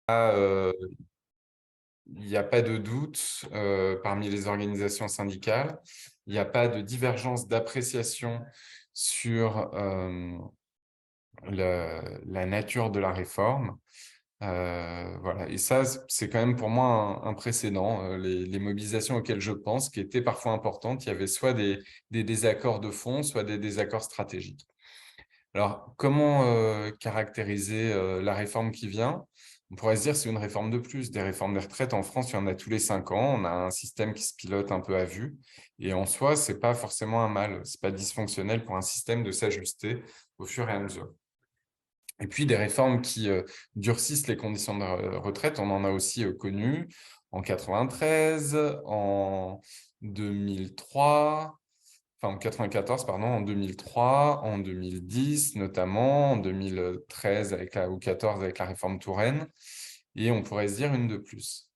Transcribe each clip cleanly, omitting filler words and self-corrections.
Il n'y a pas de doute parmi les organisations syndicales, il n'y a pas de divergence d'appréciation sur la nature de la réforme. Voilà. Et ça, c'est quand même pour moi un précédent. Les mobilisations auxquelles je pense, qui étaient parfois importantes, il y avait soit des désaccords de fond, soit des désaccords stratégiques. Alors, comment caractériser la réforme qui vient? On pourrait se dire que c'est une réforme de plus. Des réformes des retraites en France, il y en a tous les 5 ans. On a un système qui se pilote un peu à vue. Et en soi, ce n'est pas forcément un mal. Ce n'est pas dysfonctionnel pour un système de s'ajuster au fur et à mesure. Et puis, des réformes qui durcissent les conditions de retraite, on en a aussi connu en 93, en 2003, enfin en 94, pardon, en 2003, en 2010 notamment, en 2013 ou 14 avec la réforme Touraine, et on pourrait se dire une de plus.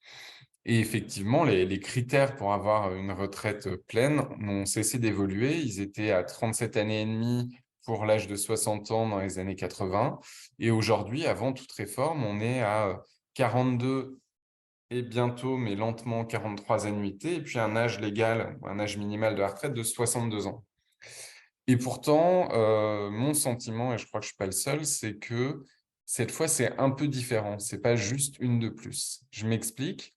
Et effectivement, les critères pour avoir une retraite pleine n'ont cessé d'évoluer. Ils étaient à 37 années et demie pour l'âge de 60 ans dans les années 80. Et aujourd'hui, avant toute réforme, on est à 42 et bientôt, mais lentement, 43 annuités, et puis un âge légal, un âge minimal de la retraite de 62 ans. Et pourtant, mon sentiment, et je crois que je ne suis pas le seul, c'est que cette fois, c'est un peu différent. Ce n'est pas juste une de plus. Je m'explique.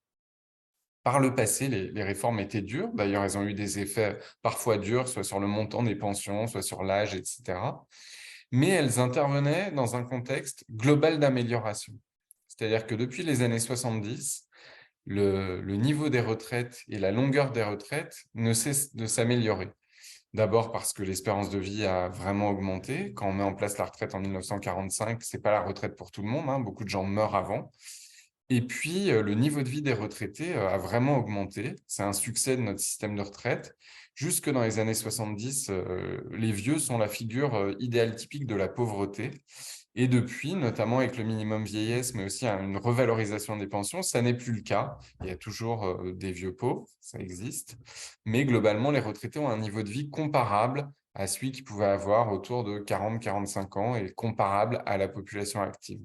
Par le passé, les réformes étaient dures. D'ailleurs, elles ont eu des effets parfois durs, soit sur le montant des pensions, soit sur l'âge, etc. Mais elles intervenaient dans un contexte global d'amélioration. C'est-à-dire que depuis les années 70, le niveau des retraites et la longueur des retraites ne cessent de s'améliorer. D'abord parce que l'espérance de vie a vraiment augmenté. Quand on met en place la retraite en 1945, ce n'est pas la retraite pour tout le monde, hein. Beaucoup de gens meurent avant. Et puis, le niveau de vie des retraités a vraiment augmenté. C'est un succès de notre système de retraite. Jusque dans les années 70, les vieux sont la figure idéale typique de la pauvreté. Et depuis, notamment avec le minimum vieillesse, mais aussi une revalorisation des pensions, ça n'est plus le cas. Il y a toujours des vieux pauvres, ça existe. Mais globalement, les retraités ont un niveau de vie comparable à celui qu'ils pouvaient avoir autour de 40-45 ans et comparable à la population active.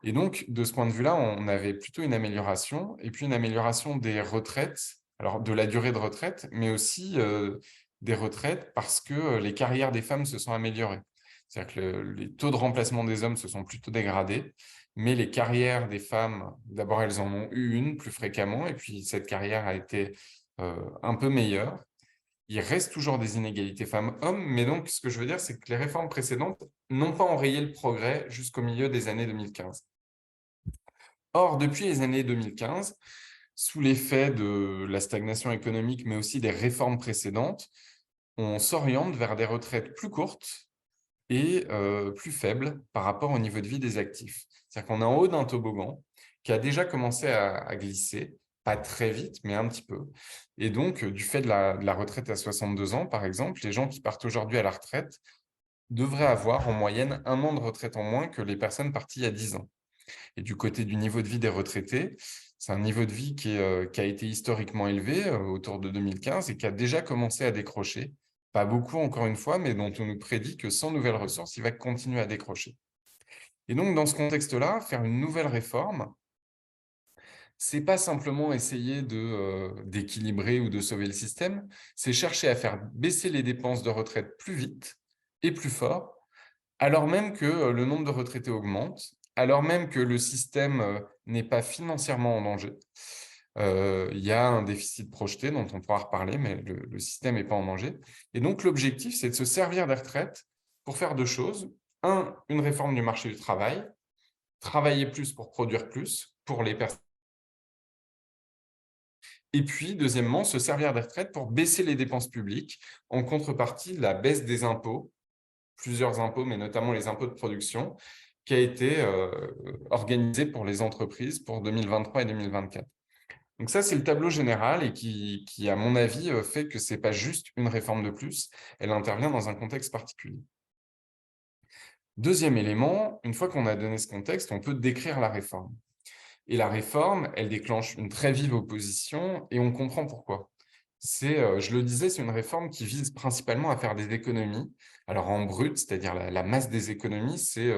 Et donc, de ce point de vue-là, on avait plutôt une amélioration, et puis une amélioration des retraites, alors de la durée de retraite, mais aussi des retraites parce que les carrières des femmes se sont améliorées. C'est-à-dire que les taux de remplacement des hommes se sont plutôt dégradés, mais les carrières des femmes, d'abord, elles en ont eu une plus fréquemment, et puis cette carrière a été un peu meilleure. Il reste toujours des inégalités femmes-hommes, mais donc ce que je veux dire, c'est que les réformes précédentes n'ont pas enrayé le progrès jusqu'au milieu des années 2015. Or, depuis les années 2015, sous l'effet de la stagnation économique, mais aussi des réformes précédentes, on s'oriente vers des retraites plus courtes et plus faibles par rapport au niveau de vie des actifs. C'est-à-dire qu'on est en haut d'un toboggan qui a déjà commencé à glisser, pas très vite, mais un petit peu. Et donc, du fait de la retraite à 62 ans, par exemple, les gens qui partent aujourd'hui à la retraite devraient avoir en moyenne 1 an de retraite en moins que les personnes parties il y a 10 ans. Et du côté du niveau de vie des retraités, c'est un niveau de vie qui a été historiquement élevé autour de 2015 et qui a déjà commencé à décrocher. Pas beaucoup, encore une fois, mais dont on nous prédit que sans nouvelles ressources, il va continuer à décrocher. Et donc, dans ce contexte-là, faire une nouvelle réforme, c'est pas simplement essayer d'équilibrer ou de sauver le système, c'est chercher à faire baisser les dépenses de retraite plus vite et plus fort, alors même que le nombre de retraités augmente, alors même que le système n'est pas financièrement en danger. Il y a un déficit projeté dont on pourra reparler, mais le système n'est pas en danger. Et donc, l'objectif, c'est de se servir des retraites pour faire deux choses. Un, une réforme du marché du travail, travailler plus pour produire plus pour les personnes. Et puis, deuxièmement, se servir des retraites pour baisser les dépenses publiques en contrepartie de la baisse des impôts, plusieurs impôts, mais notamment les impôts de production, qui a été organisée pour les entreprises pour 2023 et 2024. Donc ça, c'est le tableau général et qui à mon avis, fait que ce n'est pas juste une réforme de plus, elle intervient dans un contexte particulier. Deuxième élément, une fois qu'on a donné ce contexte, on peut décrire la réforme. Et la réforme, elle déclenche une très vive opposition et on comprend pourquoi. je le disais, c'est une réforme qui vise principalement à faire des économies. Alors en brut, c'est-à-dire la masse des économies, c'est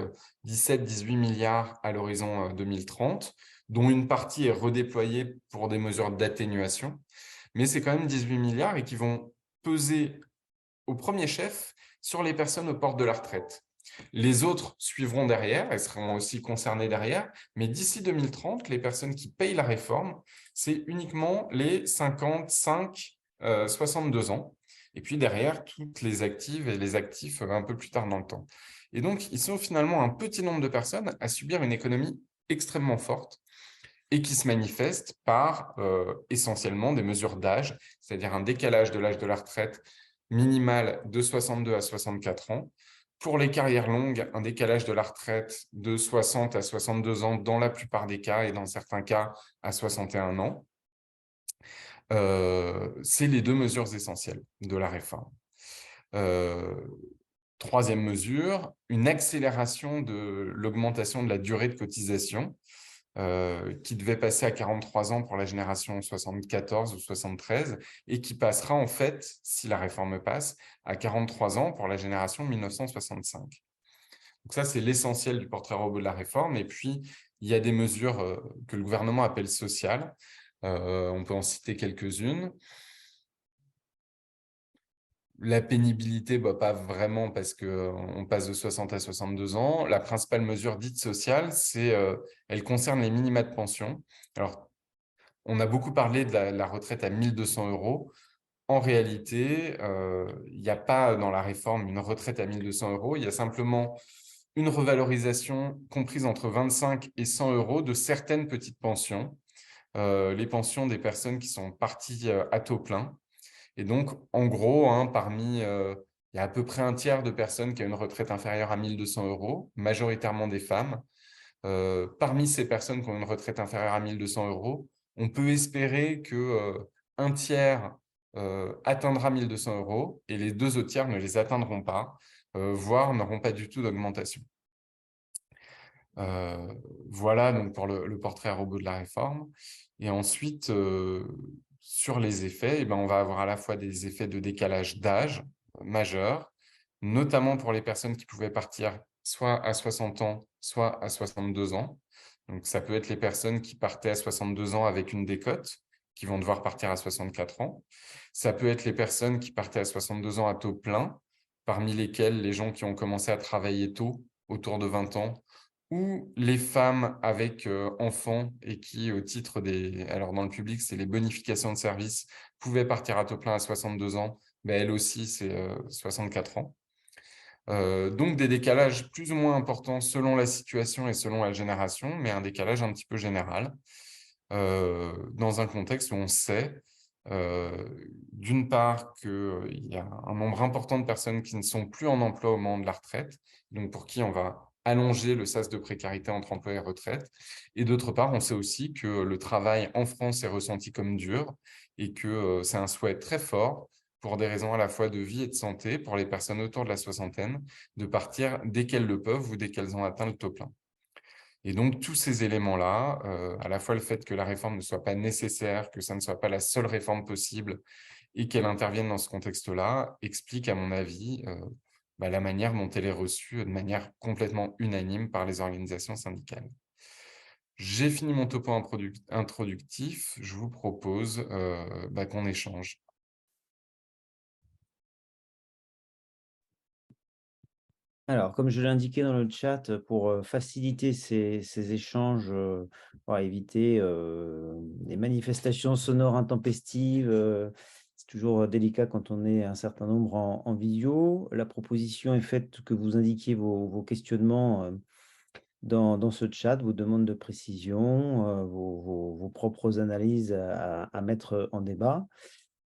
17-18 milliards à l'horizon 2030, dont une partie est redéployée pour des mesures d'atténuation. Mais c'est quand même 18 milliards et qui vont peser au premier chef sur les personnes aux portes de la retraite. Les autres suivront derrière, elles seront aussi concernées derrière, mais d'ici 2030, les personnes qui payent la réforme, c'est uniquement les 55, 62 ans. Et puis derrière, toutes les actives et les actifs un peu plus tard dans le temps. Et donc, ils sont finalement un petit nombre de personnes à subir une économie extrêmement forte et qui se manifeste par essentiellement des mesures d'âge, c'est-à-dire un décalage de l'âge de la retraite minimal de 62 à 64 ans. Pour les carrières longues, un décalage de la retraite de 60 à 62 ans dans la plupart des cas et dans certains cas à 61 ans. C'est les deux mesures essentielles de la réforme. Troisième mesure, une accélération de l'augmentation de la durée de cotisation qui devait passer à 43 ans pour la génération 74 ou 73 et qui passera en fait, si la réforme passe, à 43 ans pour la génération 1965. Donc ça, c'est l'essentiel du portrait robot de la réforme. Et puis, il y a des mesures que le gouvernement appelle sociales. On peut en citer quelques-unes. La pénibilité, pas vraiment parce qu'on passe de 60 à 62 ans. La principale mesure dite sociale, elle concerne les minima de pension. Alors, on a beaucoup parlé de la retraite à 1 200 euros. En réalité, il n'y a pas dans la réforme une retraite à 1 200 euros. Il y a simplement une revalorisation comprise entre 25 et 100 euros de certaines petites pensions, les pensions des personnes qui sont parties à taux plein. Et donc, en gros, il y a à peu près un tiers de personnes qui ont une retraite inférieure à 1 200 euros, majoritairement des femmes. Parmi ces personnes qui ont une retraite inférieure à 1 200 euros, on peut espérer qu'un tiers atteindra 1 200 euros et les deux autres tiers ne les atteindront pas, voire n'auront pas du tout d'augmentation. Voilà donc pour le portrait robot de la réforme. Et ensuite, sur les effets, on va avoir à la fois des effets de décalage d'âge majeurs, notamment pour les personnes qui pouvaient partir soit à 60 ans, soit à 62 ans. Donc, ça peut être les personnes qui partaient à 62 ans avec une décote, qui vont devoir partir à 64 ans. Ça peut être les personnes qui partaient à 62 ans à taux plein, parmi lesquelles les gens qui ont commencé à travailler tôt, autour de 20 ans, ou les femmes avec enfants et qui, au titre alors dans le public, c'est les bonifications de services, pouvaient partir à taux plein à 62 ans, elles aussi, c'est 64 ans. Donc, des décalages plus ou moins importants selon la situation et selon la génération, mais un décalage un petit peu général, dans un contexte où on sait, d'une part, qu'il y a un nombre important de personnes qui ne sont plus en emploi au moment de la retraite, donc pour qui on va allonger le sas de précarité entre emploi et retraite. Et d'autre part, on sait aussi que le travail en France est ressenti comme dur et que c'est un souhait très fort pour des raisons à la fois de vie et de santé pour les personnes autour de la soixantaine, de partir dès qu'elles le peuvent ou dès qu'elles ont atteint le taux plein. Et donc, tous ces éléments-là, à la fois le fait que la réforme ne soit pas nécessaire, que ça ne soit pas la seule réforme possible et qu'elle intervienne dans ce contexte-là, expliquent, à mon avis, la manière dont elle est reçue de manière complètement unanime par les organisations syndicales. J'ai fini mon topo introductif. Je vous propose qu'on échange. Alors, comme je l'ai indiqué dans le chat, pour faciliter ces échanges, pour éviter les manifestations sonores intempestives, c'est toujours délicat quand on est un certain nombre en visio. La proposition est faite que vous indiquiez vos questionnements dans ce chat, vos demandes de précision, vos propres analyses à mettre en débat.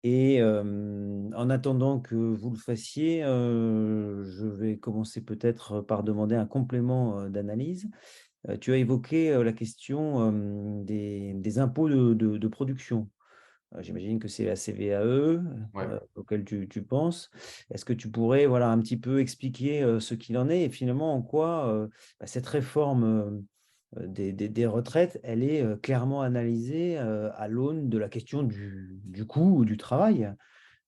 Et en attendant que vous le fassiez, je vais commencer peut-être par demander un complément, d'analyse. Tu as évoqué, la question, des impôts de production. J'imagine que c'est la CVAE, Ouais. auquel tu penses. Est-ce que tu pourrais, voilà, un petit peu expliquer, ce qu'il en est et finalement en quoi, cette réforme, des retraites, elle est clairement analysée à l'aune de la question du coût du travail.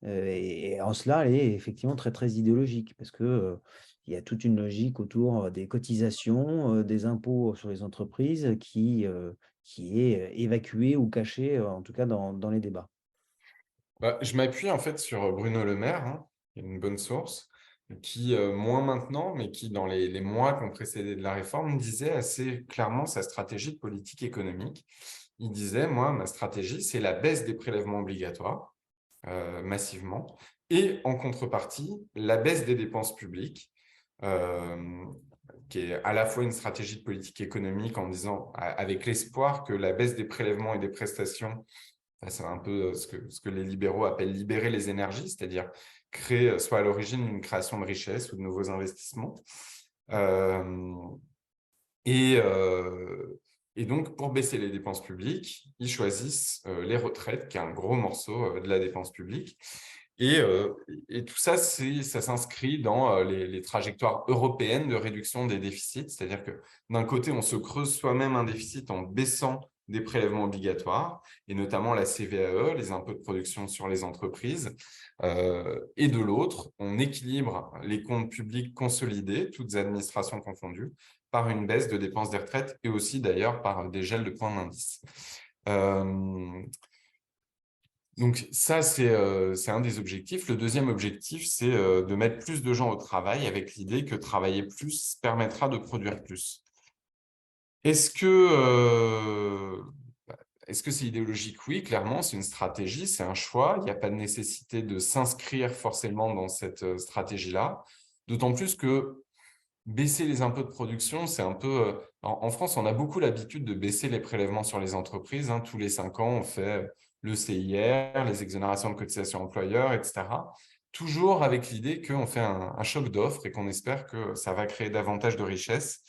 Et en cela, elle est effectivement très, très idéologique parce que, il y a toute une logique autour des cotisations, des impôts sur les entreprises qui est évacuée ou cachée, en tout cas dans les débats. Bah, je m'appuie en fait sur Bruno Le Maire, hein, qui est une bonne source, qui, moins maintenant, mais qui dans les mois qui ont précédé de la réforme, disait assez clairement sa stratégie de politique économique. Il disait, moi, ma stratégie, c'est la baisse des prélèvements obligatoires, massivement, et en contrepartie, la baisse des dépenses publiques, euh, qui est à la fois une stratégie de politique économique en disant, avec l'espoir que la baisse des prélèvements et des prestations, c'est un peu ce que les libéraux appellent libérer les énergies, c'est-à-dire créer, soit à l'origine une création de richesse ou de nouveaux investissements. Euh, et, euh, et donc, pour baisser les dépenses publiques, ils choisissent les retraites, qui est un gros morceau de la dépense publique. Et, euh, et tout ça, ça s'inscrit dans les trajectoires européennes de réduction des déficits. C'est-à-dire que d'un côté, on se creuse soi-même un déficit en baissant des prélèvements obligatoires, et notamment la CVAE, les impôts de production sur les entreprises. Et de l'autre, on équilibre les comptes publics consolidés, toutes administrations confondues, par une baisse de dépenses des retraites et aussi d'ailleurs par des gels de points d'indice. Donc ça, c'est un des objectifs. Le deuxième objectif, c'est de mettre plus de gens au travail avec l'idée que travailler plus permettra de produire plus. Est-ce que est-ce que c'est idéologique? Oui, clairement, c'est une stratégie, c'est un choix. Il n'y a pas de nécessité de s'inscrire forcément dans cette stratégie-là. D'autant plus que baisser les impôts de production, c'est un peu… En France, on a beaucoup l'habitude de baisser les prélèvements sur les entreprises, hein. Tous les 5 ans, on fait le CIR, les exonérations de cotisations employeurs, etc. Toujours avec l'idée qu'on fait un choc d'offres et qu'on espère que ça va créer davantage de richesses.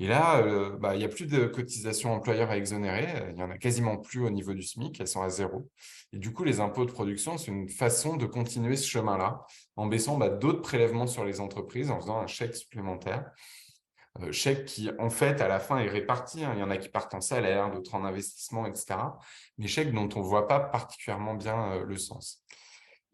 Et là, il n'y a plus de cotisations employeurs à exonérer. Il n'y en a quasiment plus au niveau du SMIC. Elles sont à zéro. Et du coup, les impôts de production, c'est une façon de continuer ce chemin-là en baissant d'autres prélèvements sur les entreprises, en faisant un chèque supplémentaire. Chèque qui, en fait, à la fin, est réparti, hein. Il y en a qui partent en salaire, d'autres en investissement, etc. Mais chèque dont on ne voit pas particulièrement bien le sens.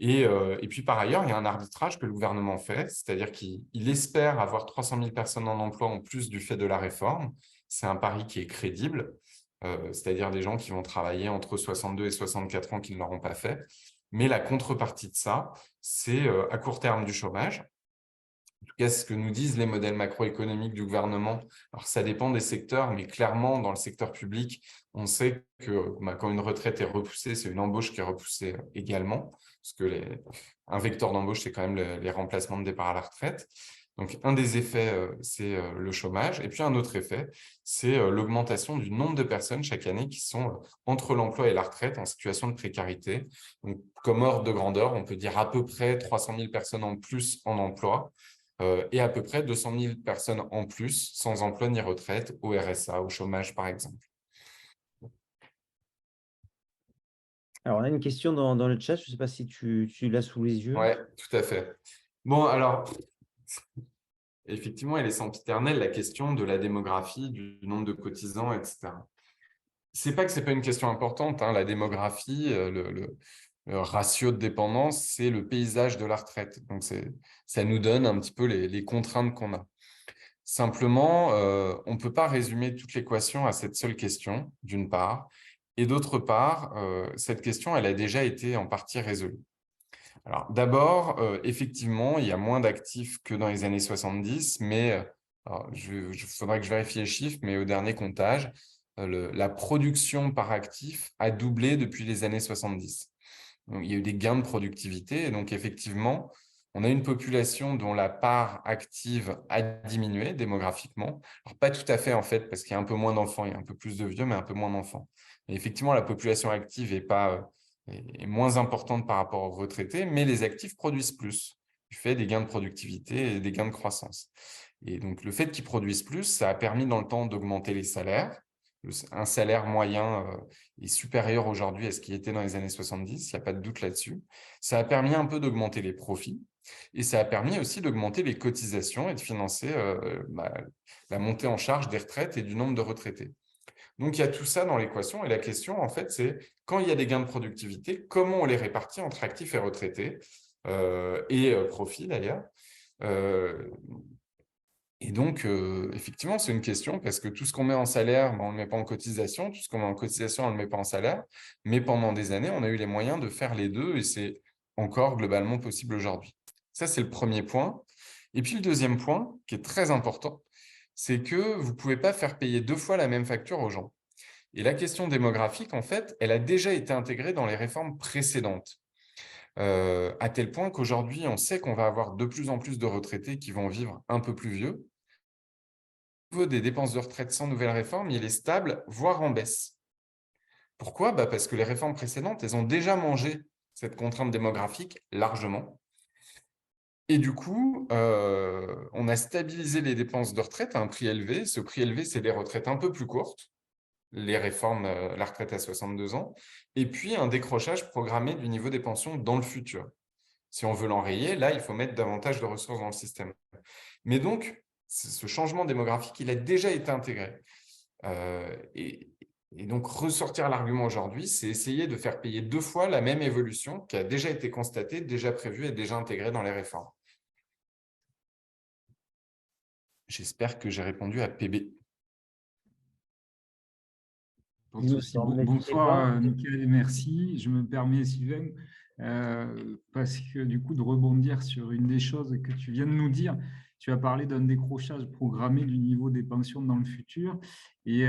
Et puis, par ailleurs, il y a un arbitrage que le gouvernement fait, c'est-à-dire qu'il espère avoir 300 000 personnes en emploi en plus du fait de la réforme. C'est un pari qui est crédible, c'est-à-dire des gens qui vont travailler entre 62 et 64 ans qui ne l'auront pas fait. Mais la contrepartie de ça, c'est à court terme du chômage. En tout cas, c'est ce que nous disent les modèles macroéconomiques du gouvernement. Alors, ça dépend des secteurs, mais clairement, dans le secteur public, on sait que quand une retraite est repoussée, c'est une embauche qui est repoussée également, parce que un vecteur d'embauche, c'est quand même les remplacements de départ à la retraite. Donc, un des effets, c'est le chômage. Et puis, un autre effet, c'est l'augmentation du nombre de personnes chaque année qui sont entre l'emploi et la retraite en situation de précarité. Donc, comme ordre de grandeur, on peut dire à peu près 300 000 personnes en plus en emploi et à peu près 200 000 personnes en plus sans emploi ni retraite, au RSA, au chômage, par exemple. Alors, on a une question dans le chat, je ne sais pas si tu l'as sous les yeux. Oui, tout à fait. Bon, alors, effectivement, elle est sempiternelle, la question de la démographie, du nombre de cotisants, etc. C'est pas que c'est pas une question importante, hein, la démographie, le ratio de dépendance, c'est le paysage de la retraite. Donc, ça nous donne un petit peu les contraintes qu'on a. Simplement, on ne peut pas résumer toute l'équation à cette seule question, d'une part. Et d'autre part, cette question, elle a déjà été en partie résolue. Alors, d'abord, effectivement, il y a moins d'actifs que dans les années 70, mais il faudrait que je vérifie les chiffres, mais au dernier comptage, la production par actif a doublé depuis les années 70. Donc, il y a eu des gains de productivité. Et donc, effectivement, on a une population dont la part active a diminué démographiquement. Alors, pas tout à fait, en fait, parce qu'il y a un peu moins d'enfants, il y a un peu plus de vieux, mais un peu moins d'enfants. Et effectivement, la population active est moins importante par rapport aux retraités, mais les actifs produisent plus du fait des gains de productivité et des gains de croissance. Et donc, le fait qu'ils produisent plus, ça a permis dans le temps d'augmenter les salaires. Un salaire moyen est supérieur aujourd'hui à ce qui était dans les années 70, il n'y a pas de doute là-dessus. Ça a permis un peu d'augmenter les profits, Et ça a permis aussi d'augmenter les cotisations et de financer la montée en charge des retraites et du nombre de retraités. Donc, il y a tout ça dans l'équation. Et la question, en fait, c'est quand il y a des gains de productivité, comment on les répartit entre actifs et retraités et profits d'ailleurs. Et donc, effectivement, c'est une question parce que tout ce qu'on met en salaire, on ne le met pas en cotisation. Tout ce qu'on met en cotisation, on ne le met pas en salaire. Mais pendant des années, on a eu les moyens de faire les deux et c'est encore globalement possible aujourd'hui. Ça, c'est le premier point. Et puis, le deuxième point, qui est très important, c'est que vous ne pouvez pas faire payer 2 fois la même facture aux gens. Et la question démographique, en fait, elle a déjà été intégrée dans les réformes précédentes. À tel point qu'aujourd'hui, on sait qu'on va avoir de plus en plus de retraités qui vont vivre un peu plus vieux. Le niveau des dépenses de retraite sans nouvelle réforme, il est stable, voire en baisse. Pourquoi? Parce que les réformes précédentes, elles ont déjà mangé cette contrainte démographique largement. Et du coup, on a stabilisé les dépenses de retraite à un prix élevé. Ce prix élevé, c'est des retraites un peu plus courtes, les réformes, la retraite à 62 ans, et puis un décrochage programmé du niveau des pensions dans le futur. Si on veut l'enrayer, là, il faut mettre davantage de ressources dans le système. Mais donc, ce changement démographique, il a déjà été intégré. Et donc, ressortir l'argument aujourd'hui, c'est essayer de faire payer 2 fois la même évolution qui a déjà été constatée, déjà prévue et déjà intégrée dans les réformes. J'espère que j'ai répondu à PB. Pas de souci. Bonsoir, Mickaël, et merci. Je me permets, Sylvain, parce que du coup, de rebondir sur une des choses que tu viens de nous dire. Tu as parlé d'un décrochage programmé du niveau des pensions dans le futur. Et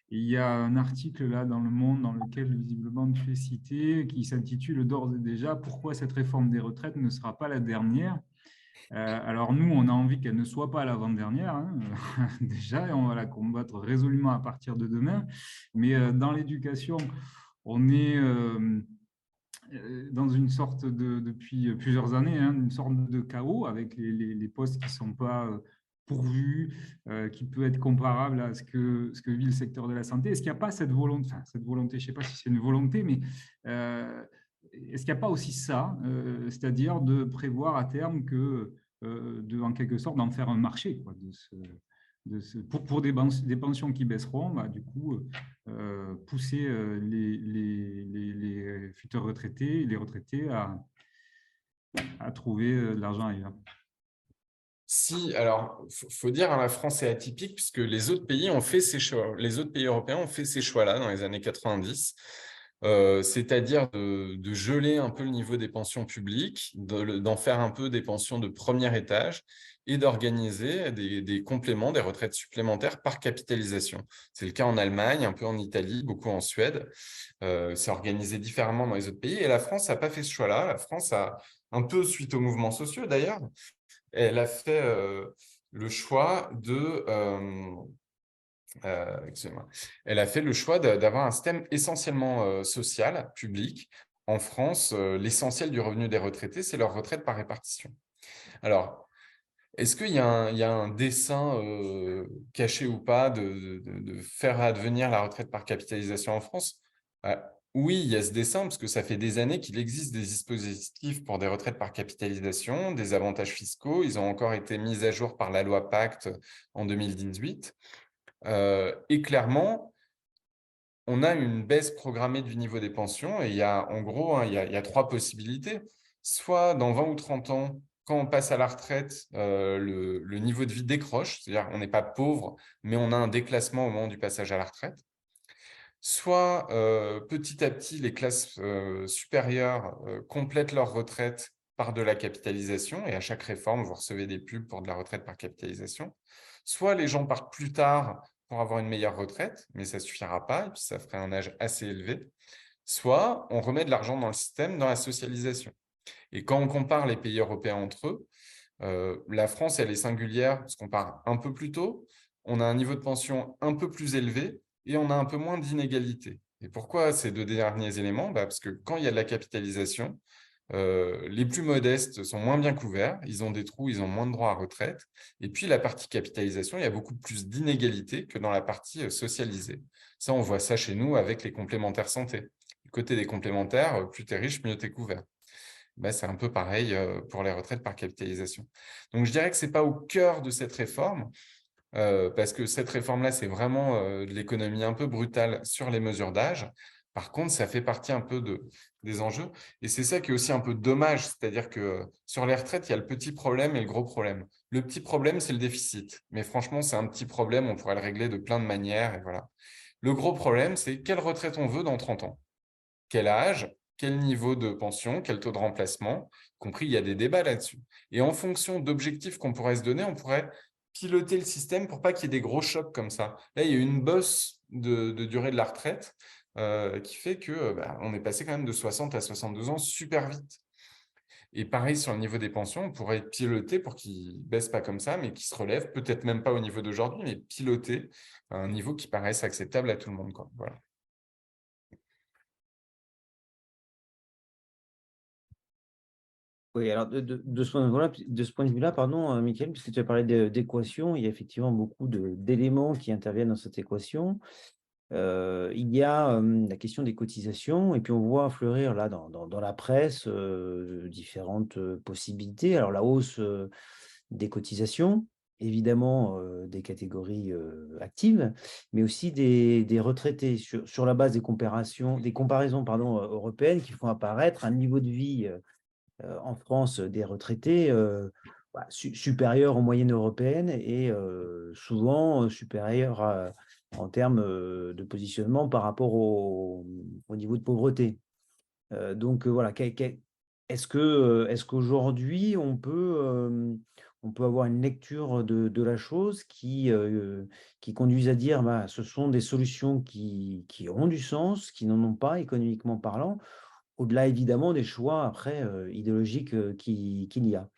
il y a un article là dans Le Monde dans lequel visiblement tu es cité qui s'intitule d'ores et déjà « Pourquoi cette réforme des retraites ne sera pas la dernière ?» Alors nous, on a envie qu'elle ne soit pas l'avant-dernière, hein, déjà, et on va la combattre résolument à partir de demain. Mais dans l'éducation, on est dans une sorte depuis plusieurs années, hein, une sorte de chaos avec les postes qui ne sont pas pourvus, qui peut être comparable à ce que vit le secteur de la santé. Est-ce qu'il n'y a pas cette volonté, je ne sais pas si c'est une volonté, mais est-ce qu'il n'y a pas aussi ça, c'est-à-dire de prévoir à terme en quelque sorte, d'en faire un marché, quoi, pour des pensions qui baisseront, du coup, pousser les futurs retraités, les retraités à trouver de l'argent ailleurs. Si, alors, il faut dire, la France est atypique puisque les autres pays ont fait ces choix. Les autres pays européens ont fait ces choix-là dans les années 90, c'est-à-dire de geler un peu le niveau des pensions publiques, d'en faire un peu des pensions de premier étage et d'organiser des compléments, des retraites supplémentaires par capitalisation. C'est le cas en Allemagne, un peu en Italie, beaucoup en Suède. C'est organisé différemment dans les autres pays et la France n'a pas fait ce choix-là. La France a, un peu suite aux mouvements sociaux d'ailleurs, elle a fait le choix elle a fait le choix d'avoir un système essentiellement social, public. En France, l'essentiel du revenu des retraités, c'est leur retraite par répartition. Alors, est-ce qu'il y a un dessein caché ou pas de faire advenir la retraite par capitalisation en France? Oui, il y a ce dessein parce que ça fait des années qu'il existe des dispositifs pour des retraites par capitalisation, des avantages fiscaux. Ils ont encore été mis à jour par la loi Pacte en 2018. Et clairement, on a une baisse programmée du niveau des pensions et il y a en gros, il y a 3 possibilités. Soit dans 20 ou 30 ans, quand on passe à la retraite, le niveau de vie décroche, c'est-à-dire on n'est pas pauvre, mais on a un déclassement au moment du passage à la retraite. Soit petit à petit, les classes supérieures complètent leur retraite par de la capitalisation et à chaque réforme, vous recevez des pubs pour de la retraite par capitalisation. Soit les gens partent plus tard pour avoir une meilleure retraite, mais ça ne suffira pas et puis ça ferait un âge assez élevé. Soit on remet de l'argent dans le système, dans la socialisation. Et quand on compare les pays européens entre eux, la France, elle est singulière parce qu'on part un peu plus tôt, on a un niveau de pension un peu plus élevé et on a un peu moins d'inégalités. Et pourquoi ces 2 derniers éléments? Parce que quand il y a de la capitalisation, les plus modestes sont moins bien couverts, ils ont des trous, ils ont moins de droits à retraite. Et puis, la partie capitalisation, il y a beaucoup plus d'inégalités que dans la partie socialisée. Ça, on voit ça chez nous avec les complémentaires santé. Du côté des complémentaires, plus tu es riche, mieux tu es couvert. bah, c'est un peu pareil pour les retraites par capitalisation. Donc, je dirais que ce n'est pas au cœur de cette réforme, parce que cette réforme-là, c'est vraiment de l'économie un peu brutale sur les mesures d'âge. Par contre, ça fait partie un peu des enjeux. Et c'est ça qui est aussi un peu dommage, c'est-à-dire que sur les retraites, il y a le petit problème et le gros problème. Le petit problème, c'est le déficit. Mais franchement, c'est un petit problème, on pourrait le régler de plein de manières. Et voilà. Le gros problème, c'est quelle retraite on veut dans 30 ans. Quel âge, quel niveau de pension, quel taux de remplacement, compris, il y a des débats là-dessus. Et en fonction d'objectifs qu'on pourrait se donner, on pourrait piloter le système pour pas qu'il y ait des gros chocs comme ça. Là, il y a une bosse de durée de la retraite qui fait que on est passé quand même de 60 à 62 ans super vite. Et pareil, sur le niveau des pensions, on pourrait piloter pour qu'ils ne baissent pas comme ça, mais qu'ils se relèvent, peut-être même pas au niveau d'aujourd'hui, mais piloter à un niveau qui paraisse acceptable à tout le monde, quoi. Voilà. Oui, alors de ce point de vue-là, pardon, Mickaël, puisque tu as parlé d'équation, il y a effectivement beaucoup d'éléments qui interviennent dans cette équation. Il y a la question des cotisations, et puis on voit fleurir là dans la presse différentes possibilités. Alors la hausse des cotisations, évidemment des catégories actives, mais aussi des retraités sur la base des comparaisons pardon, européennes qui font apparaître un niveau de vie en France des retraités supérieur en moyenne européenne et souvent supérieur en termes de positionnement par rapport au niveau de pauvreté. Donc voilà, est-ce qu'aujourd'hui on peut avoir une lecture de la chose qui conduise à dire ce sont des solutions qui ont du sens, qui n'en ont pas économiquement parlant, au-delà évidemment des choix après idéologiques qu'il y a.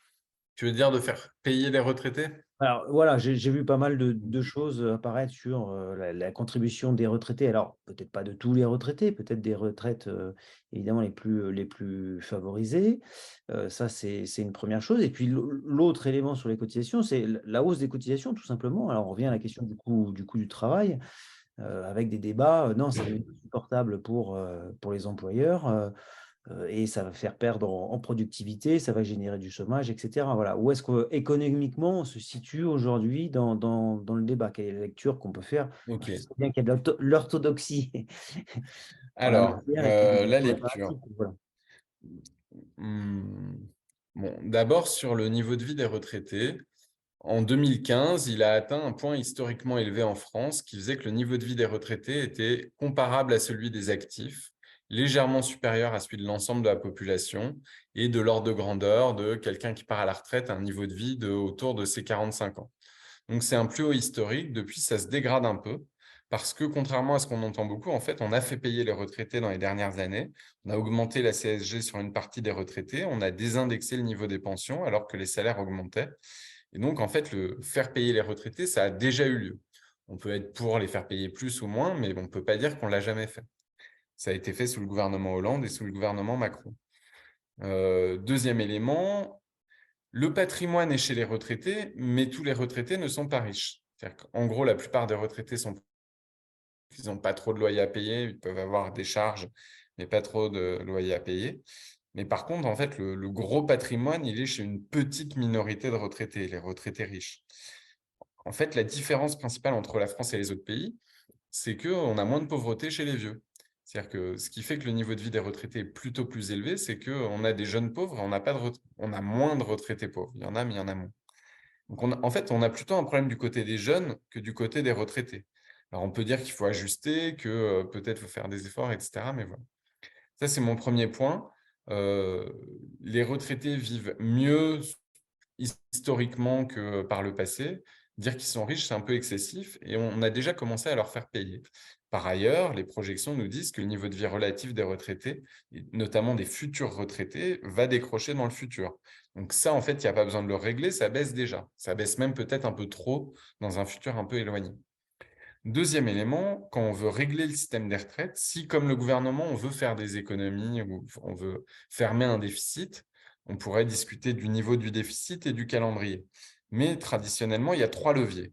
Tu veux dire de faire payer les retraités? Alors voilà, j'ai vu pas mal de choses apparaître sur la contribution des retraités. Alors peut-être pas de tous les retraités, peut-être des retraites évidemment les plus favorisées. Ça, c'est une première chose. Et puis l'autre élément sur les cotisations, c'est la hausse des cotisations, tout simplement. Alors on revient à la question du coût du travail, avec des débats. Non, c'est insupportable pour les employeurs. Et ça va faire perdre en productivité, ça va générer du chômage, etc. Voilà. Où est-ce qu'économiquement on se situe aujourd'hui dans le débat? Quelle est la lecture qu'on peut faire? Ok. Je sais bien qu'il y a de l'orthodoxie en la Alors, matière et puis des la lecture. pratiques. Voilà. Bon, d'abord, sur le niveau de vie des retraités, en 2015, il a atteint un point historiquement élevé en France qui faisait que le niveau de vie des retraités était comparable à celui des actifs, légèrement supérieur à celui de l'ensemble de la population et de l'ordre de grandeur de quelqu'un qui part à la retraite à un niveau de vie autour de ses 45 ans. Donc, c'est un plus haut historique. Depuis, ça se dégrade un peu parce que, contrairement à ce qu'on entend beaucoup, en fait, on a fait payer les retraités dans les dernières années. On a augmenté la CSG sur une partie des retraités. On a désindexé le niveau des pensions alors que les salaires augmentaient. Et donc, en fait, le faire payer les retraités, ça a déjà eu lieu. On peut être pour les faire payer plus ou moins, mais on ne peut pas dire qu'on ne l'a jamais fait. Ça a été fait sous le gouvernement Hollande et sous le gouvernement Macron. Deuxième élément, le patrimoine est chez les retraités, mais tous les retraités ne sont pas riches. En gros, la plupart des retraités ils n'ont pas trop de loyer à payer, ils peuvent avoir des charges, mais pas trop de loyer à payer. Mais par contre, en fait, le gros patrimoine, il est chez une petite minorité de retraités, les retraités riches. En fait, la différence principale entre la France et les autres pays, c'est qu'on a moins de pauvreté chez les vieux. C'est-à-dire que ce qui fait que le niveau de vie des retraités est plutôt plus élevé, c'est qu'on a des jeunes pauvres et on a moins de retraités pauvres. Il y en a, mais il y en a moins. Donc, en fait, on a plutôt un problème du côté des jeunes que du côté des retraités. Alors, on peut dire qu'il faut ajuster, que peut-être il faut faire des efforts, etc. Mais voilà. Ça, c'est mon premier point. Les retraités vivent mieux historiquement que par le passé. Dire qu'ils sont riches, c'est un peu excessif et on a déjà commencé à leur faire payer. Par ailleurs, les projections nous disent que le niveau de vie relatif des retraités, et notamment des futurs retraités, va décrocher dans le futur. Donc ça, en fait, il n'y a pas besoin de le régler, ça baisse déjà. Ça baisse même peut-être un peu trop dans un futur un peu éloigné. Deuxième élément, quand on veut régler le système des retraites, si comme le gouvernement, on veut faire des économies ou on veut fermer un déficit, on pourrait discuter du niveau du déficit et du calendrier. Mais traditionnellement, il y a 3 leviers.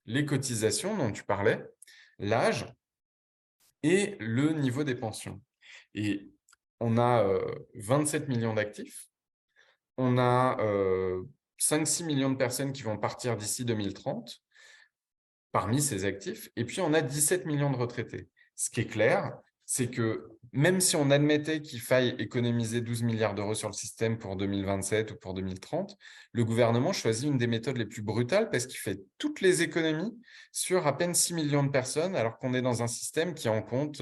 Les cotisations dont tu parlais, l'âge et le niveau des pensions. Et on a 27 millions d'actifs on a 5-6 millions de personnes qui vont partir d'ici 2030 parmi ces actifs, et puis on a 17 millions de retraités. Ce qui est clair, c'est que même si on admettait qu'il faille économiser 12 milliards d'euros sur le système pour 2027 ou pour 2030, le gouvernement choisit une des méthodes les plus brutales parce qu'il fait toutes les économies sur à peine 6 millions de personnes, alors qu'on est dans un système qui en compte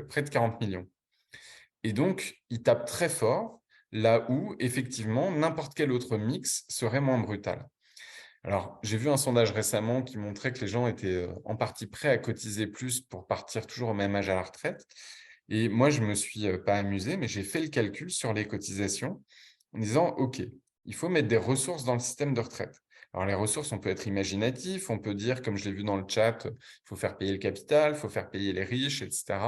près de 40 millions. Et donc, il tape très fort là où, effectivement, n'importe quel autre mix serait moins brutal. Alors, j'ai vu un sondage récemment qui montrait que les gens étaient en partie prêts à cotiser plus pour partir toujours au même âge à la retraite. Et moi, je ne me suis pas amusé, mais j'ai fait le calcul sur les cotisations en disant, OK, il faut mettre des ressources dans le système de retraite. Alors, les ressources, on peut être imaginatif, on peut dire, comme je l'ai vu dans le chat, il faut faire payer le capital, il faut faire payer les riches, etc.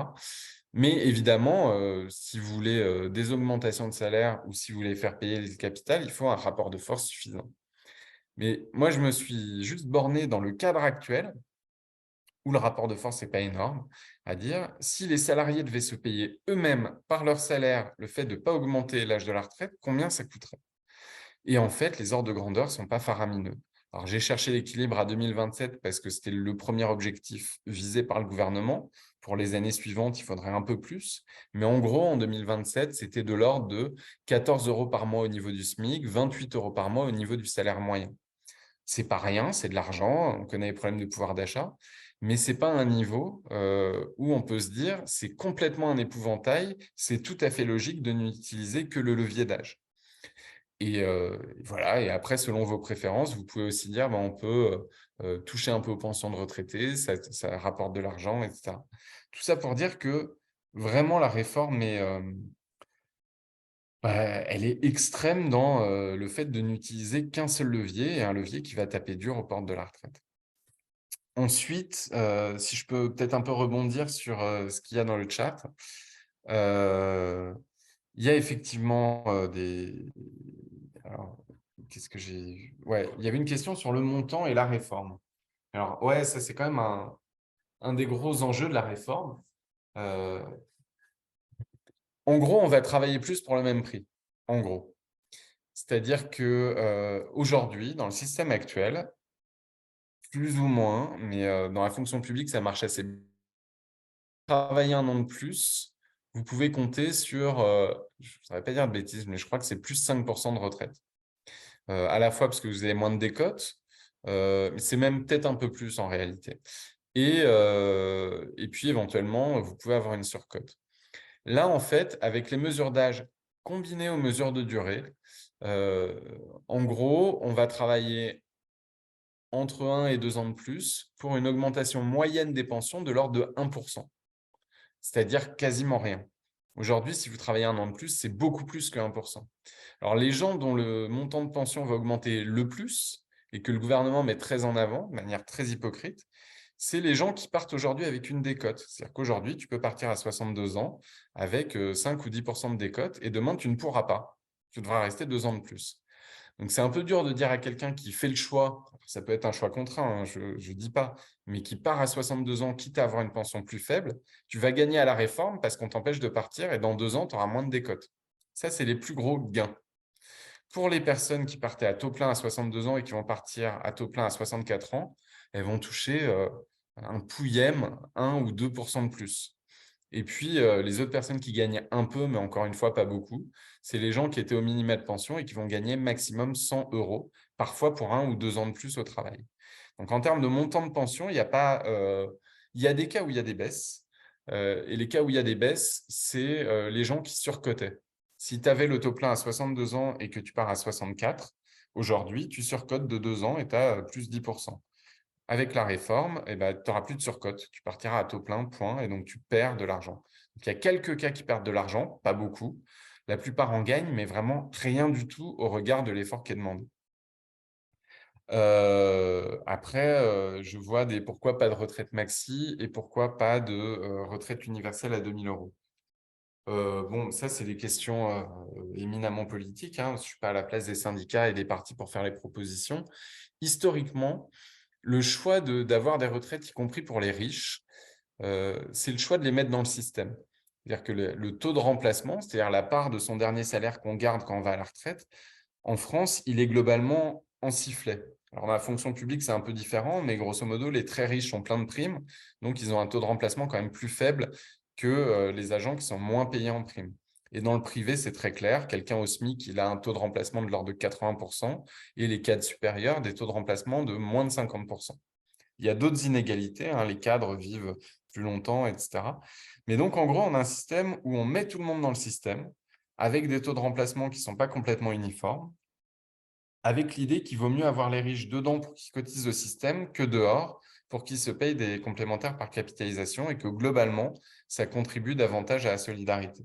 Mais évidemment, si vous voulez des augmentations de salaire ou si vous voulez faire payer le capital, il faut un rapport de force suffisant. Mais moi, je me suis juste borné dans le cadre actuel, où le rapport de force n'est pas énorme, à dire si les salariés devaient se payer eux-mêmes par leur salaire le fait de ne pas augmenter l'âge de la retraite, combien ça coûterait? Et en fait, les ordres de grandeur ne sont pas faramineux. Alors, j'ai cherché l'équilibre à 2027 parce que c'était le premier objectif visé par le gouvernement. Pour les années suivantes, il faudrait un peu plus. Mais en gros, en 2027, c'était de l'ordre de 14 € par mois au niveau du SMIC, 28 € par mois au niveau du salaire moyen. C'est pas rien, c'est de l'argent, on connaît les problèmes de pouvoir d'achat, mais c'est pas un niveau où on peut se dire c'est complètement un épouvantail, c'est tout à fait logique de n'utiliser que le levier d'âge. Et voilà, et après, selon vos préférences, vous pouvez aussi dire on peut toucher un peu aux pensions de retraités, ça rapporte de l'argent, etc. Tout ça pour dire que vraiment la réforme elle est extrême dans le fait de n'utiliser qu'un seul levier et un levier qui va taper dur aux portes de la retraite. Ensuite, si je peux peut-être un peu rebondir sur ce qu'il y a dans le chat, il y a effectivement des… Alors, qu'est-ce que j'ai… Ouais, il y avait une question sur le montant et la réforme. Alors, ouais, ça, c'est quand même un des gros enjeux de la réforme. En gros, on va travailler plus pour le même prix. En gros. C'est-à-dire qu'aujourd'hui, dans le système actuel, plus ou moins, mais dans la fonction publique, ça marche assez bien. Travailler un an de plus, vous pouvez compter sur, je ne saurais pas dire de bêtises, mais je crois que c'est plus 5% de retraite. À la fois parce que vous avez moins de décote, mais c'est même peut-être un peu plus en réalité. Et puis, éventuellement, vous pouvez avoir une surcote. Là, en fait, avec les mesures d'âge combinées aux mesures de durée, en gros, on va travailler entre 1 et 2 ans de plus pour une augmentation moyenne des pensions de l'ordre de 1%, c'est-à-dire quasiment rien. Aujourd'hui, si vous travaillez un an de plus, c'est beaucoup plus que 1%. Alors, les gens dont le montant de pension va augmenter le plus et que le gouvernement met très en avant, de manière très hypocrite, c'est les gens qui partent aujourd'hui avec une décote. C'est-à-dire qu'aujourd'hui, tu peux partir à 62 ans avec 5 ou 10% de décote et demain, tu ne pourras pas. Tu devras rester 2 ans de plus. Donc, c'est un peu dur de dire à quelqu'un qui fait le choix, ça peut être un choix contraint, hein, je ne dis pas, mais qui part à 62 ans, quitte à avoir une pension plus faible, tu vas gagner à la réforme parce qu'on t'empêche de partir et dans 2 ans, tu auras moins de décote. Ça, c'est les plus gros gains. Pour les personnes qui partaient à taux plein à 62 ans et qui vont partir à taux plein à 64 ans, elles vont toucher un pouillème, 1 ou 2% de plus. Et puis, les autres personnes qui gagnent un peu, mais encore une fois, pas beaucoup, c'est les gens qui étaient au minima de pension et qui vont gagner maximum 100 €, parfois pour 1 ou 2 ans de plus au travail. Donc, en termes de montant de pension, il y a pas, il y a des cas où il y a des baisses. Et les cas où il y a des baisses, c'est les gens qui surcotaient. Si tu avais le taux plein à 62 ans et que tu pars à 64, aujourd'hui, tu surcotes de 2 ans et tu as plus 10%. Avec la réforme, tu n'auras plus de surcote. Tu partiras à taux plein, point, et donc tu perds de l'argent. Il y a quelques cas qui perdent de l'argent, pas beaucoup. La plupart en gagnent, mais vraiment rien du tout au regard de l'effort qui est demandé. Après, je vois des pourquoi pas de retraite maxi et pourquoi pas de retraite universelle à 2 000 €. Bon, ça, c'est des questions éminemment politiques, hein. Je ne suis pas à la place des syndicats et des partis pour faire les propositions. Historiquement, le choix d'avoir des retraites, y compris pour les riches, c'est le choix de les mettre dans le système. C'est-à-dire que le taux de remplacement, c'est-à-dire la part de son dernier salaire qu'on garde quand on va à la retraite, en France, il est globalement en sifflet. Alors, dans la fonction publique, c'est un peu différent, mais grosso modo, les très riches ont plein de primes, donc ils ont un taux de remplacement quand même plus faible que les agents qui sont moins payés en primes. Et dans le privé, c'est très clair, quelqu'un au SMIC, il a un taux de remplacement de l'ordre de 80%, et les cadres supérieurs, des taux de remplacement de moins de 50%. Il y a d'autres inégalités, hein, les cadres vivent plus longtemps, etc. Mais donc, en gros, on a un système où on met tout le monde dans le système, avec des taux de remplacement qui ne sont pas complètement uniformes, avec l'idée qu'il vaut mieux avoir les riches dedans pour qu'ils cotisent au système que dehors pour qu'ils se payent des complémentaires par capitalisation et que globalement, ça contribue davantage à la solidarité.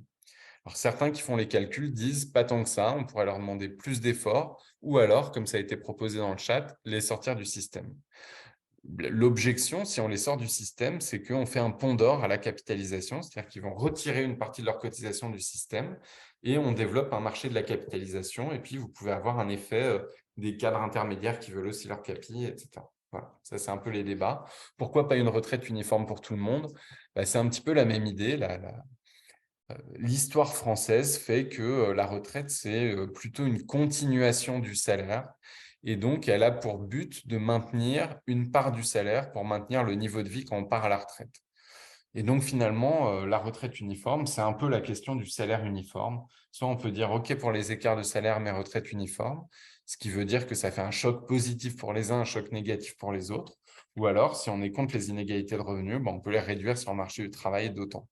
Alors, certains qui font les calculs disent pas tant que ça, on pourrait leur demander plus d'efforts ou alors, comme ça a été proposé dans le chat, les sortir du système. L'objection, si on les sort du système, c'est qu'on fait un pont d'or à la capitalisation, c'est-à-dire qu'ils vont retirer une partie de leur cotisation du système et on développe un marché de la capitalisation. Et puis, vous pouvez avoir un effet des cadres intermédiaires qui veulent aussi leur capi, etc. Voilà, ça, c'est un peu les débats. Pourquoi pas une retraite uniforme pour tout le monde? C'est un petit peu la même idée. L'histoire française fait que la retraite, c'est plutôt une continuation du salaire. Et donc, elle a pour but de maintenir une part du salaire pour maintenir le niveau de vie quand on part à la retraite. Et donc, finalement, la retraite uniforme, c'est un peu la question du salaire uniforme. Soit on peut dire, OK, pour les écarts de salaire, mais retraite uniforme, ce qui veut dire que ça fait un choc positif pour les uns, un choc négatif pour les autres. Ou alors, si on est contre les inégalités de revenus, on peut les réduire sur le marché du travail d'autant.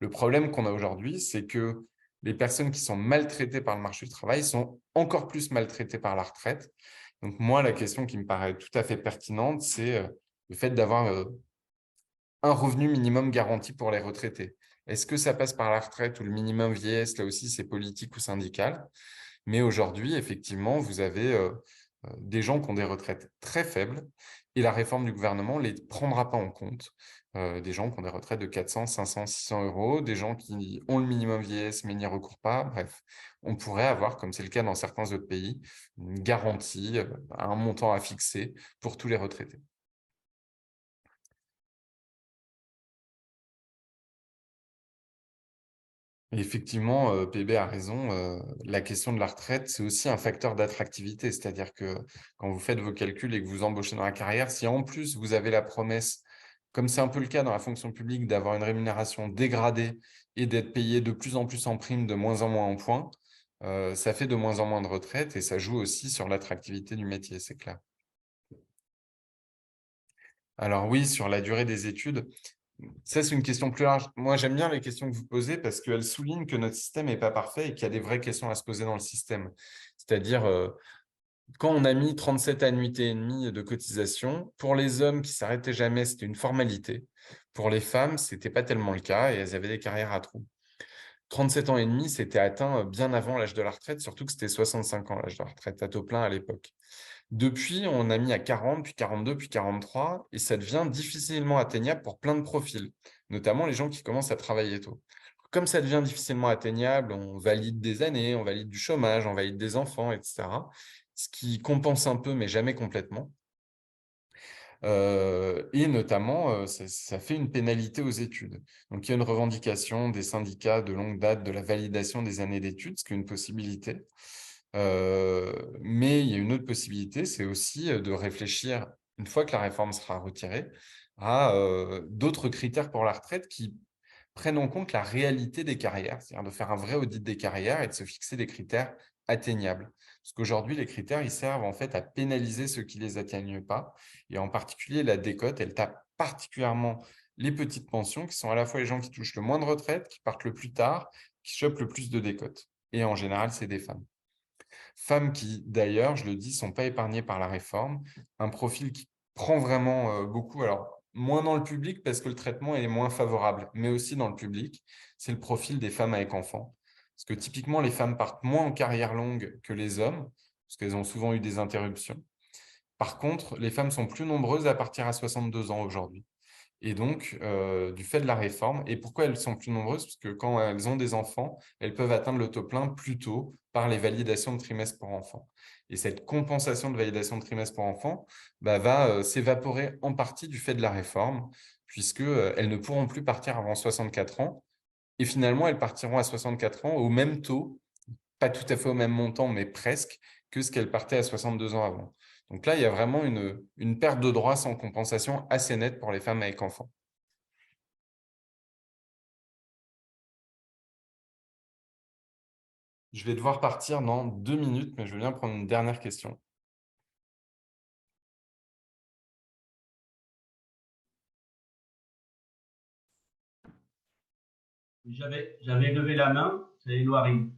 Le problème qu'on a aujourd'hui, c'est que les personnes qui sont maltraitées par le marché du travail sont encore plus maltraitées par la retraite. Donc, moi, la question qui me paraît tout à fait pertinente, c'est le fait d'avoir un revenu minimum garanti pour les retraités. Est-ce que ça passe par la retraite ou le minimum vieillesse? Là aussi, c'est politique ou syndical. Mais aujourd'hui, effectivement, vous avez des gens qui ont des retraites très faibles et la réforme du gouvernement ne les prendra pas en compte. Des gens qui ont des retraites de 400, 500, 600 euros, des gens qui ont le minimum vieillesse mais n'y recourent pas. Bref, on pourrait avoir, comme c'est le cas dans certains autres pays, une garantie à un montant à fixer pour tous les retraités. Et effectivement, PB a raison, la question de la retraite, c'est aussi un facteur d'attractivité. C'est-à-dire que quand vous faites vos calculs et que vous embauchez dans la carrière, si en plus vous avez la promesse, comme c'est un peu le cas dans la fonction publique, d'avoir une rémunération dégradée et d'être payé de plus en plus en prime, de moins en moins en points, ça fait de moins en moins de retraite et ça joue aussi sur l'attractivité du métier, c'est clair. Alors oui, sur la durée des études, ça, c'est une question plus large. Moi, j'aime bien les questions que vous posez parce qu'elles soulignent que notre système n'est pas parfait et qu'il y a des vraies questions à se poser dans le système. C'est-à-dire, quand on a mis 37 annuités et demie de cotisation, pour les hommes qui ne s'arrêtaient jamais, c'était une formalité. Pour les femmes, ce n'était pas tellement le cas et elles avaient des carrières à trous. 37 ans et demi, c'était atteint bien avant l'âge de la retraite, surtout que c'était 65 ans l'âge de la retraite à taux plein à l'époque. Depuis, on a mis à 40, puis 42, puis 43, et ça devient difficilement atteignable pour plein de profils, notamment les gens qui commencent à travailler tôt. Comme ça devient difficilement atteignable, on valide des années, on valide du chômage, on valide des enfants, etc. Ce qui compense un peu, mais jamais complètement. Et notamment, ça fait une pénalité aux études. Donc, il y a une revendication des syndicats de longue date de la validation des années d'études, ce qui est une possibilité. Mais il y a une autre possibilité, c'est aussi de réfléchir, une fois que la réforme sera retirée, à d'autres critères pour la retraite qui prennent en compte la réalité des carrières, c'est-à-dire de faire un vrai audit des carrières et de se fixer des critères atteignables. Parce qu'aujourd'hui, les critères, ils servent en fait à pénaliser ceux qui ne les atteignent pas. Et en particulier, la décote, elle tape particulièrement les petites pensions, qui sont à la fois les gens qui touchent le moins de retraite, qui partent le plus tard, qui chopent le plus de décote. Et en général, c'est des femmes. Femmes qui, d'ailleurs, je le dis, ne sont pas épargnées par la réforme. Un profil qui prend vraiment beaucoup, alors moins dans le public parce que le traitement est moins favorable, mais aussi dans le public, c'est le profil des femmes avec enfants. Parce que typiquement, les femmes partent moins en carrière longue que les hommes, parce qu'elles ont souvent eu des interruptions. Par contre, les femmes sont plus nombreuses à partir à 62 ans aujourd'hui. Et donc, du fait de la réforme, et pourquoi elles sont plus nombreuses? Parce que quand elles ont des enfants, elles peuvent atteindre le taux plein plus tôt par les validations de trimestre pour enfant. Et cette compensation de validation de trimestre pour enfant va s'évaporer en partie du fait de la réforme, puisqu'elles ne pourront plus partir avant 64 ans, Et finalement, elles partiront à 64 ans au même taux, pas tout à fait au même montant, mais presque, que ce qu'elles partaient à 62 ans avant. Donc là, il y a vraiment une perte de droits sans compensation assez nette pour les femmes avec enfants. Je vais devoir partir dans 2 minutes, mais je veux bien prendre une dernière question. J'avais levé la main, c'est Éloirie.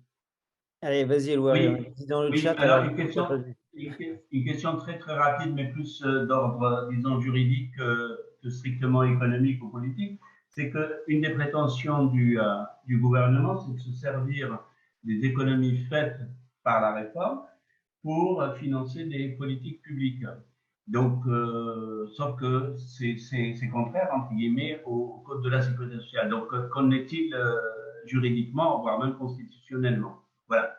Allez, vas-y, Éloirie, Oui, dis dans le oui. chat. Alors une question très très rapide, mais plus d'ordre, disons, juridique que strictement économique ou politique. C'est qu'une des prétentions du gouvernement, c'est de se servir des économies faites par la réforme pour financer des politiques publiques. Donc, sauf que c'est contraire, entre guillemets, au Code de la sécurité sociale. Donc, qu'en est-il juridiquement, voire même constitutionnellement? Voilà.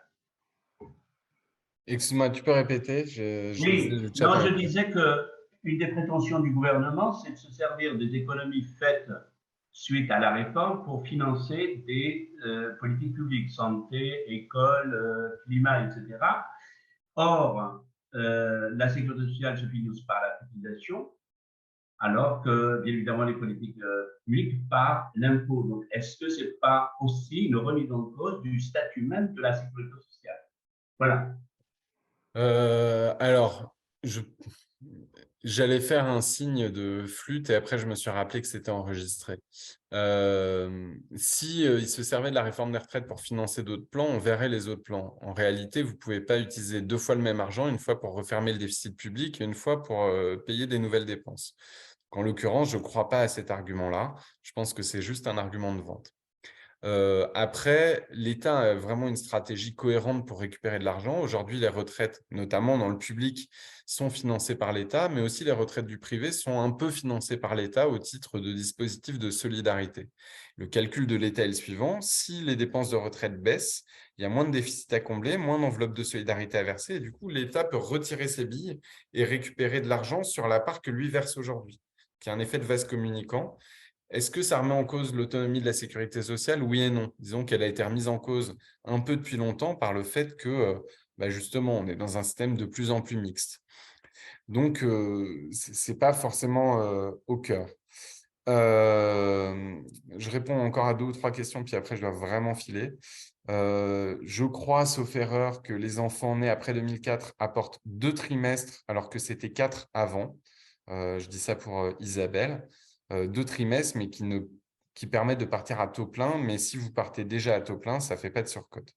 Excuse-moi, tu peux répéter? Oui, Le chat non, en je même temps. disais qu'une des prétentions du gouvernement, c'est de se servir des économies faites suite à la réforme pour financer des politiques publiques, santé, école, climat, etc. Or, la sécurité sociale se finance par la cotisation, alors que, bien évidemment, les politiques publiques par l'impôt. Donc, est-ce que ce n'est pas aussi une remise en cause du statut même de la sécurité sociale? Voilà. Alors, j'allais faire un signe de flûte et après, je me suis rappelé que c'était enregistré. Si il se servait de la réforme des retraites pour financer d'autres plans, on verrait les autres plans. En réalité, vous ne pouvez pas utiliser 2 fois le même argent, une fois pour refermer le déficit public et une fois pour payer des nouvelles dépenses. En l'occurrence, je ne crois pas à cet argument-là. Je pense que c'est juste un argument de vente. Après, l'État a vraiment une stratégie cohérente pour récupérer de l'argent. Aujourd'hui, les retraites, notamment dans le public, sont financées par l'État, mais aussi les retraites du privé sont un peu financées par l'État au titre de dispositifs de solidarité. Le calcul de l'État est le suivant. Si les dépenses de retraite baissent, il y a moins de déficit à combler, moins d'enveloppe de solidarité à verser, et du coup, l'État peut retirer ses billes et récupérer de l'argent sur la part que lui verse aujourd'hui, qui a un effet de vase communicant. Est-ce que ça remet en cause l'autonomie de la sécurité sociale? Oui et non. Disons qu'elle a été remise en cause un peu depuis longtemps par le fait que, justement, on est dans un système de plus en plus mixte. Donc, ce n'est pas forcément au cœur. Je réponds encore à 2 ou 3 questions, puis après, je dois vraiment filer. Je crois, sauf erreur, que les enfants nés après 2004 apportent 2 trimestres, alors que c'était 4 avant. Je dis ça pour Isabelle. 2 trimestres, mais qui permettent de partir à taux plein. Mais si vous partez déjà à taux plein, ça ne fait pas de surcote.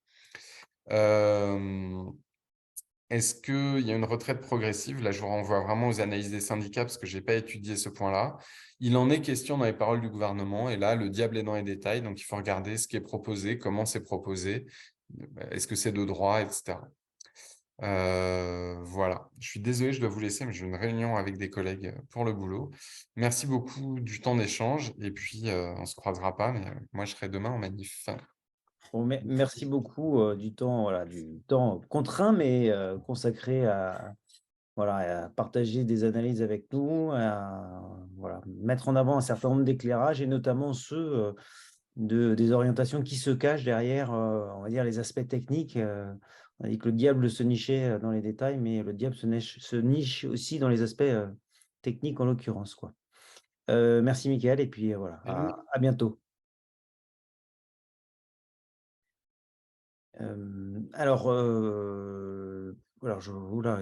Est-ce qu'il y a une retraite progressive? Là, je vous renvoie vraiment aux analyses des syndicats parce que je n'ai pas étudié ce point-là. Il en est question dans les paroles du gouvernement. Et là, le diable est dans les détails. Donc, il faut regarder ce qui est proposé, comment c'est proposé, est-ce que c'est de droit, etc. Voilà. Je suis désolé, je dois vous laisser, mais j'ai une réunion avec des collègues pour le boulot. Merci beaucoup du temps d'échange. Et puis, on ne se croisera pas, mais moi, je serai demain en manif. Bon, merci beaucoup du temps contraint, mais consacré à partager des analyses avec nous, à mettre en avant un certain nombre d'éclairages et notamment ceux des orientations qui se cachent derrière, on va dire, les aspects techniques. On a dit que le diable se nichait dans les détails, mais le diable se niche aussi dans les aspects techniques en l'occurrence, quoi. Merci Mickaël, et puis voilà, à bientôt. Alors,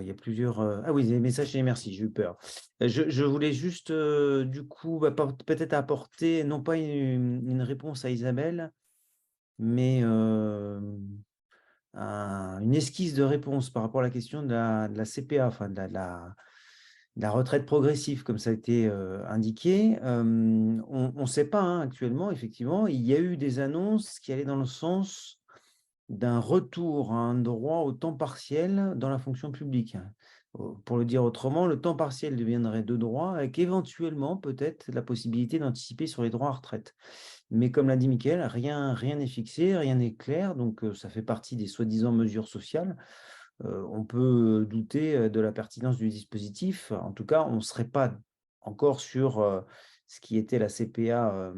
il y a plusieurs. Ah oui, des messages et merci, j'ai eu peur. Je voulais juste, du coup, peut-être apporter, non pas une réponse à Isabelle, mais une esquisse de réponse par rapport à la question de la CPA, enfin de la retraite progressive, comme ça a été indiqué. On ne sait pas hein, actuellement, effectivement, il y a eu des annonces qui allaient dans le sens d'un retour à un droit au temps partiel dans la fonction publique. Pour le dire autrement, le temps partiel deviendrait de droit avec éventuellement peut-être la possibilité d'anticiper sur les droits à retraite. Mais comme l'a dit Mickaël, rien n'est fixé, rien n'est clair, donc ça fait partie des soi-disant mesures sociales. On peut douter de la pertinence du dispositif. En tout cas, on ne serait pas encore sur ce qui était la CPA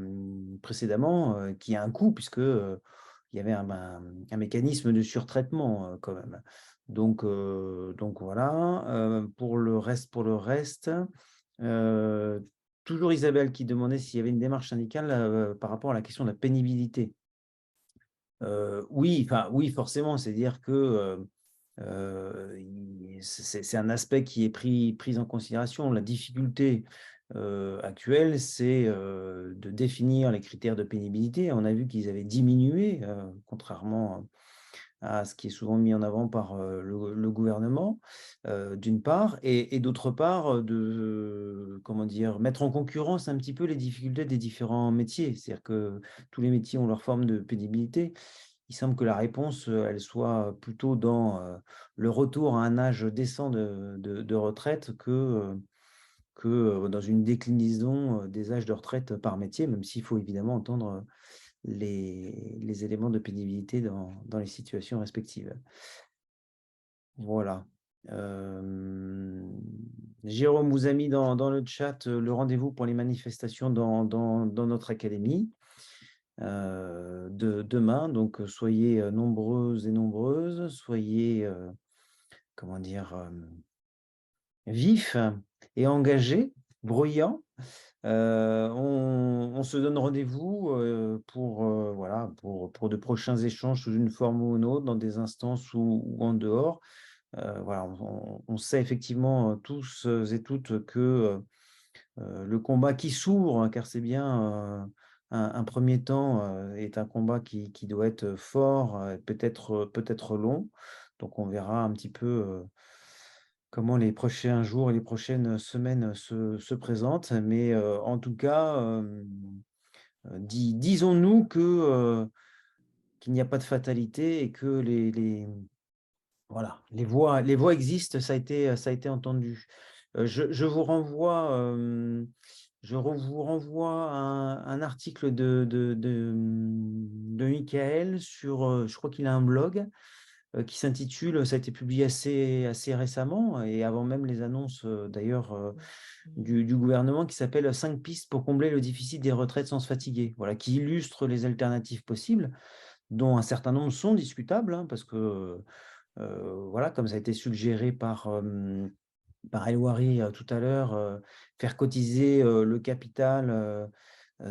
précédemment, qui a un coût, puisque il y avait un mécanisme de surtraitement quand même. Donc voilà. Pour le reste, toujours Isabelle qui demandait s'il y avait une démarche syndicale par rapport à la question de la pénibilité. Oui, forcément, c'est-à-dire que c'est un aspect qui est pris en considération. La difficulté actuelle, c'est de définir les critères de pénibilité. On a vu qu'ils avaient diminué, contrairement à ce qui est souvent mis en avant par le gouvernement, d'une part, et d'autre part, comment dire, mettre en concurrence un petit peu les difficultés des différents métiers. C'est-à-dire que tous les métiers ont leur forme de pénibilité. Il semble que la réponse, elle soit plutôt dans le retour à un âge décent de retraite que dans une déclinaison des âges de retraite par métier, même s'il faut évidemment entendre les éléments de pénibilité dans les situations respectives. Voilà. Jérôme vous a mis dans le chat le rendez-vous pour les manifestations dans notre académie de demain. Donc, soyez nombreuses et nombreuses, soyez, comment dire, vifs et engagés, bruyants. On se donne rendez-vous pour de prochains échanges sous une forme ou une autre, dans des instances ou en dehors. Voilà, on sait effectivement tous et toutes que le combat qui s'ouvre, car c'est bien un premier temps, est un combat qui doit être fort, peut-être long. Donc on verra un petit peu comment les prochains jours et les prochaines semaines se présentent. Mais en tout cas, disons-nous qu'il n'y a pas de fatalité et que voilà, les voix existent, ça a été entendu. Je vous renvoie à un article de Michael sur, je crois qu'il a un blog qui s'intitule, ça a été publié assez récemment et avant même les annonces d'ailleurs du gouvernement, qui s'appelle 5 pistes pour combler le déficit des retraites sans se fatiguer. Voilà, qui illustre les alternatives possibles, dont un certain nombre sont discutables, hein, parce que voilà, comme ça a été suggéré par Elwary tout à l'heure, faire cotiser le capital,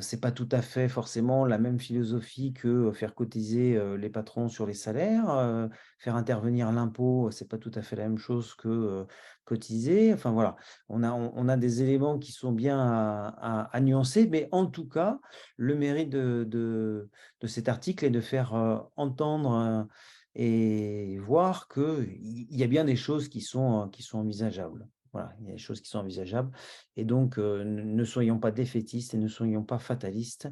c'est pas tout à fait forcément la même philosophie que faire cotiser les patrons sur les salaires. Faire intervenir l'impôt, c'est pas tout à fait la même chose que cotiser. Enfin voilà, on a des éléments qui sont bien à nuancer, mais en tout cas, le mérite de cet article est de faire entendre et voir qu'il y a bien des choses qui sont envisageables. Voilà, il y a des choses qui sont envisageables. Et donc, ne soyons pas défaitistes et ne soyons pas fatalistes.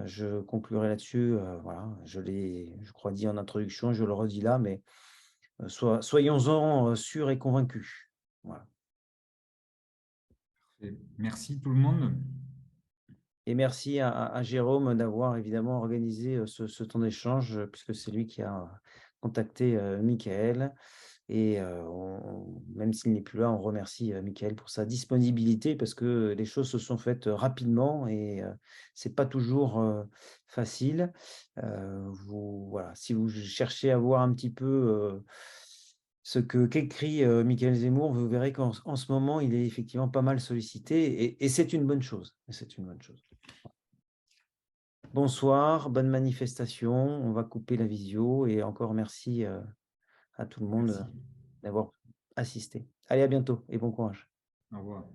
Je conclurai là-dessus. Voilà, je crois, dit en introduction, je le redis là, mais soyons-en sûrs et convaincus. Voilà. Merci tout le monde. Et merci à Jérôme d'avoir évidemment organisé ce temps d'échange, puisque c'est lui qui a contacté Michael. Et même s'il n'est plus là, on remercie Michael pour sa disponibilité, parce que les choses se sont faites rapidement et ce n'est pas toujours facile. Voilà, si vous cherchez à voir un petit peu ce qu'écrit Michael Zemmour, vous verrez qu'en ce moment, il est effectivement pas mal sollicité et c'est une bonne chose. C'est une bonne chose. Bonsoir, bonne manifestation. On va couper la visio et encore merci à tout le monde d'avoir assisté. Allez, à bientôt et bon courage. Au revoir.